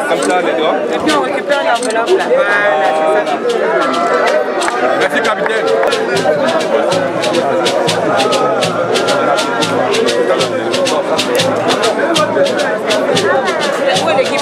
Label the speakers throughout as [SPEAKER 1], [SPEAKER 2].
[SPEAKER 1] Comme ça, les doigts.
[SPEAKER 2] Et puis on récupère l'enveloppe là. Voilà, c'est ça.
[SPEAKER 1] Merci, capitaine.
[SPEAKER 2] Où est l'équipe?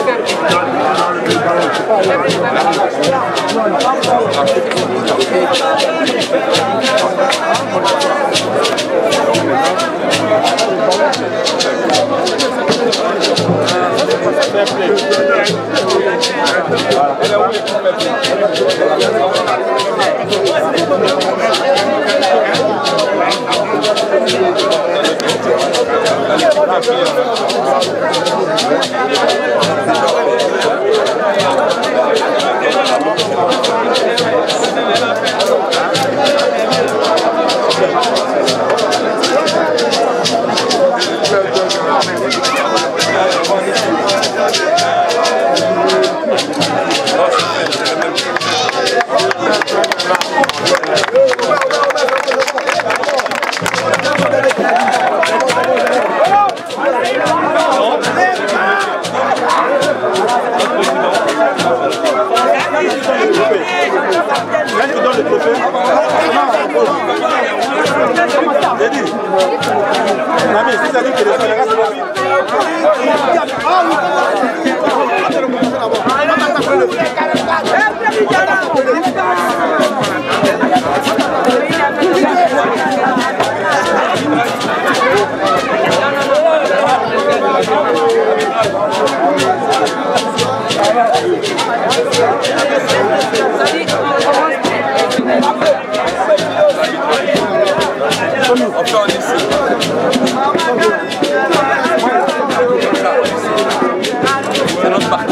[SPEAKER 1] C'est notre partie.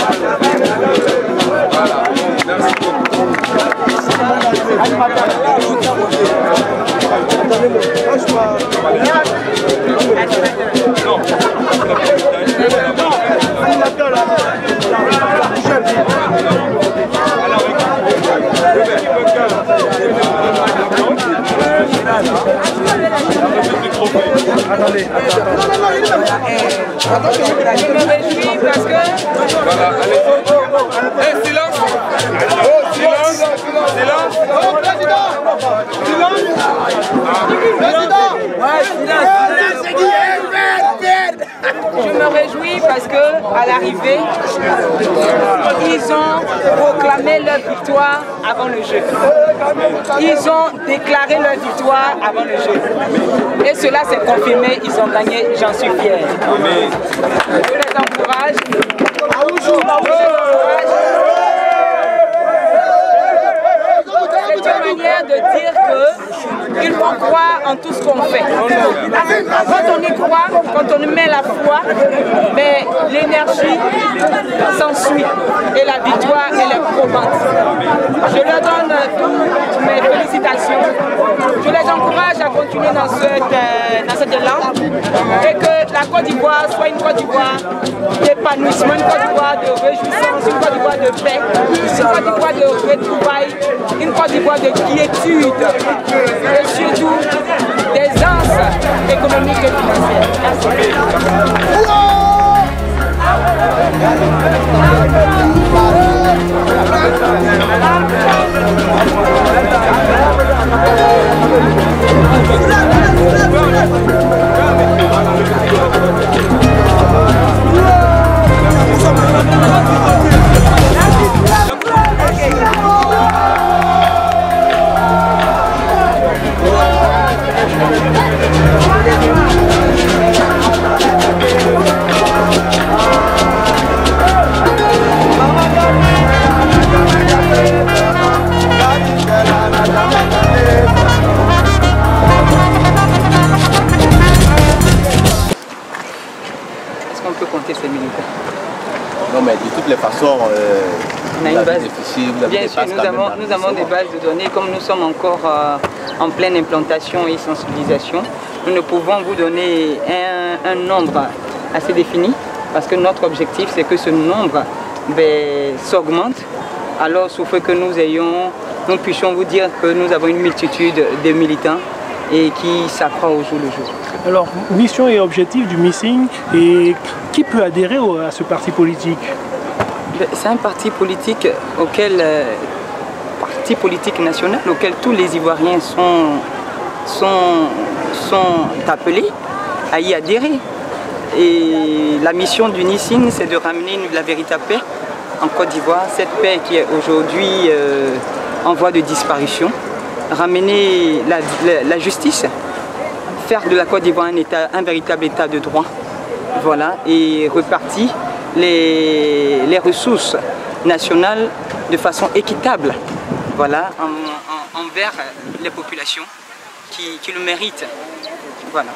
[SPEAKER 1] Voilà. Merci
[SPEAKER 2] Attendez. Je me réjouis parce que...
[SPEAKER 1] Voilà, allez-y. Silence. Silence.
[SPEAKER 3] Oh, président.
[SPEAKER 2] Je me réjouis parce que à l'arrivée, ils ont proclamé leur victoire avant le jeu. Ils ont déclaré leur victoire avant le jeu. Et cela s'est confirmé, ils ont gagné, j'en suis fier. Je les encourage. C'est une manière de dire qu'il faut croire en tout ce qu'on fait. Quand on y croit, quand on y met la foi, mais l'énergie s'ensuit et la victoire elle est probante. Je leur donne toutes mes félicitations. Je les encourage à continuer dans cet élan et que la Côte d'Ivoire soit une Côte d'Ivoire d'épanouissement, une Côte d'Ivoire de réjouissance, une Côte d'Ivoire de paix, une Côte d'Ivoire de retrouvailles, une Côte d'Ivoire de quiétude et surtout d'aisance économique et financière. Merci.
[SPEAKER 4] Non, mais de toutes les façons,
[SPEAKER 2] on a une base.
[SPEAKER 4] Bien sûr,
[SPEAKER 2] nous avons des bases de données. Comme nous sommes encore en pleine implantation et sensibilisation, nous ne pouvons vous donner un nombre assez défini parce que notre objectif, c'est que ce nombre s'augmente. Alors, sauf que nous puissions vous dire que nous avons une multitude de militants
[SPEAKER 5] et qui s'accroît au jour le jour.
[SPEAKER 6] Alors, mission et objectif du MISSIN, et qui peut adhérer à ce parti politique?
[SPEAKER 5] C'est un parti politique national auquel tous les Ivoiriens sont appelés à y adhérer. Et la mission du MISSIN, c'est de ramener la véritable paix en Côte d'Ivoire, cette paix qui est aujourd'hui en voie de disparition, ramener la justice, faire de la Côte d'Ivoire un véritable état de droit, voilà, et repartir les ressources nationales de façon équitable, voilà, envers les populations qui le méritent. Voilà.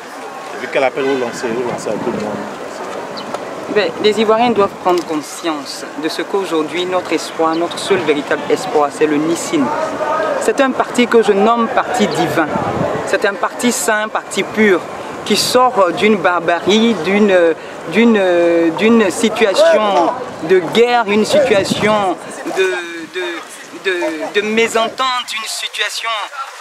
[SPEAKER 7] Et quel appel vous lancez à tout le monde?
[SPEAKER 5] Les Ivoiriens doivent prendre conscience de ce qu'aujourd'hui notre espoir, notre seul véritable espoir, c'est le MISSIN. C'est un parti que je nomme parti divin. C'est un parti saint, un parti pur, qui sort d'une barbarie, d'une situation de guerre, une situation de mésentente, une situation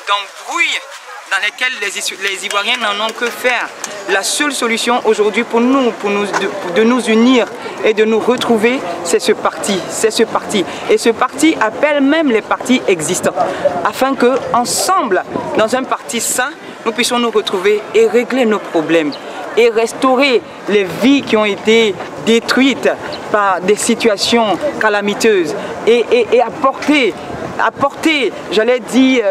[SPEAKER 5] d'embrouille dans laquelle les Ivoiriens n'en ont que faire. La seule solution aujourd'hui de nous unir et de nous retrouver, c'est ce parti. Et ce parti appelle même les partis existants, afin que, ensemble, dans un parti sain, nous puissions nous retrouver et régler nos problèmes et restaurer les vies qui ont été détruites par des situations calamiteuses et apporter, j'allais dire,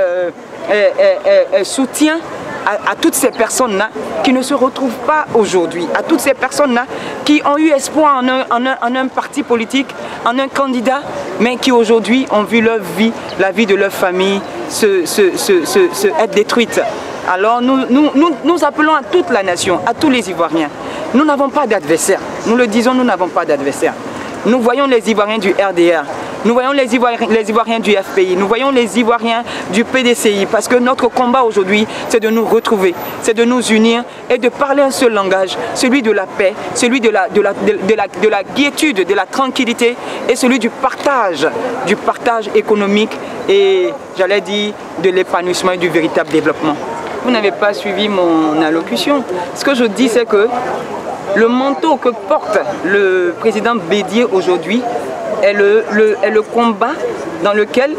[SPEAKER 5] soutien à toutes ces personnes-là qui ne se retrouvent pas aujourd'hui, à toutes ces personnes-là qui ont eu espoir en un parti politique, en un candidat, mais qui aujourd'hui ont vu leur vie, la vie de leur famille être détruite. Alors nous appelons à toute la nation, à tous les Ivoiriens. Nous n'avons pas d'adversaire, nous le disons, nous n'avons pas d'adversaire. Nous voyons les Ivoiriens du RDR, nous voyons les Ivoiriens du FPI, nous voyons les Ivoiriens du PDCI, parce que notre combat aujourd'hui, c'est de nous retrouver, c'est de nous unir et de parler un seul langage, celui de la paix, celui de la quiétude, de la tranquillité et celui du partage économique et, j'allais dire, de l'épanouissement et du véritable développement. Vous n'avez pas suivi mon allocution. Ce que je dis, c'est que le manteau que porte le président Bédié aujourd'hui est le combat dans lequel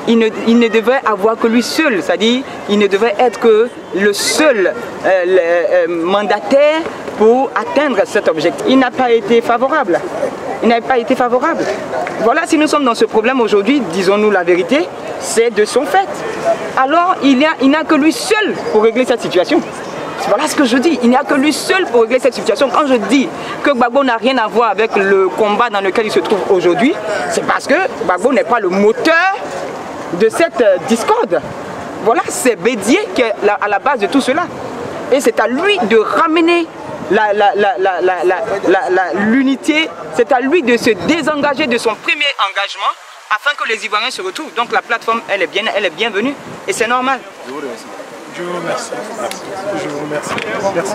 [SPEAKER 5] il ne devait avoir que lui seul, c'est-à-dire il ne devait être que le seul mandataire pour atteindre cet objectif. Il n'a pas été favorable. Il n'a pas été favorable. Voilà, si nous sommes dans ce problème aujourd'hui, disons-nous la vérité, c'est de son fait. Alors il n'a que lui seul pour régler cette situation. Voilà ce que je dis, il n'y a que lui seul pour régler cette situation. Quand je dis que Gbagbo n'a rien à voir avec le combat dans lequel il se trouve aujourd'hui, c'est parce que Gbagbo n'est pas le moteur de cette discorde. Voilà, c'est Bédié qui est à la base de tout cela. Et c'est à lui de ramener l'unité, c'est à lui de se désengager de son premier engagement afin que les Ivoiriens se retrouvent. Donc la plateforme, elle est bienvenue et c'est normal.
[SPEAKER 6] Je vous remercie. Je vous remercie. Merci.